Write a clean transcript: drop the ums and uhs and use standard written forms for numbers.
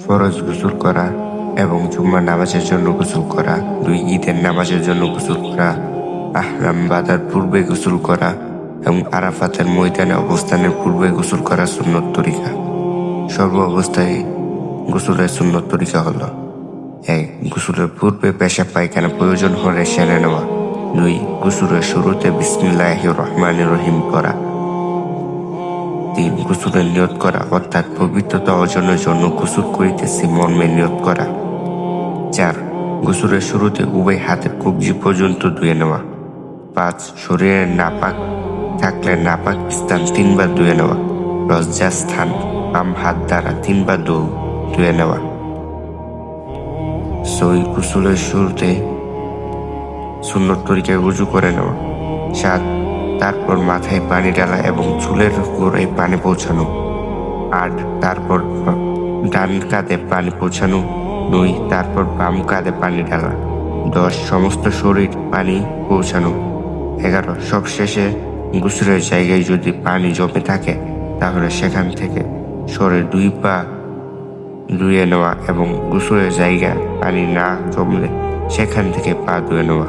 ফরজ গোসল করা এবং জুম্মার নামাজের জন্য গোসল করা। 2 ঈদের নামাজের জন্য গোসল করা, আহরাম বাঁধার পূর্বে গোসল করা এবং আরাফাতের ময়দানে অবস্থানের পূর্বে গোসল করা সুন্নত তরিকা। সর্ব অবস্থায় গোসলের সুন্নত তরিকা হলো: 1. গোসলের পূর্বে পেশাব পায়খানা প্রয়োজন হলে সেরে নেওয়া। 2. গোসলের শুরুতে বিসমিল্লাহির রহমানির রহিম পড়া। 3. গোসলের নিয়ত করা, অর্থাৎ পবিত্রতা অর্জনের জন্য গোসল করিতেছি মর্মে নিয়ত করা। 4. গোসলের শুরুতে উভয় হাতের কবজি পর্যন্ত ধুয়ে নেওয়া। 5. শরীরের নাপাক থাকলে নাপাক স্থান 3 বার ধুয়ে নেওয়া। লজ্জা স্থান বাম হাত দ্বারা 3 বার ধুয়ে নেওয়া। গোসলের শুরুতে সুন্নত তরিকায় উযু করে নেওয়া। 7. তারপর মাথায় পানি ঢালা এবং চুলের গোড়ায় পানি পৌঁছানো। 8. তারপর ডান কাঁধে পানি পৌঁছানো। 9. তারপর বাম কাঁধে পানি ঢালা। 10. সমস্ত শরীর পানি পৌঁছানো। 11. সবশেষে গোসলের জায়গায় যদি পানি জমে থাকে তাহলে সেখান থেকে শরীর 2 পা ধুয়ে নেওয়া এবং গোসলের জায়গায় পানি না জমলে সেখান থেকে পা ধুয়ে নেওয়া।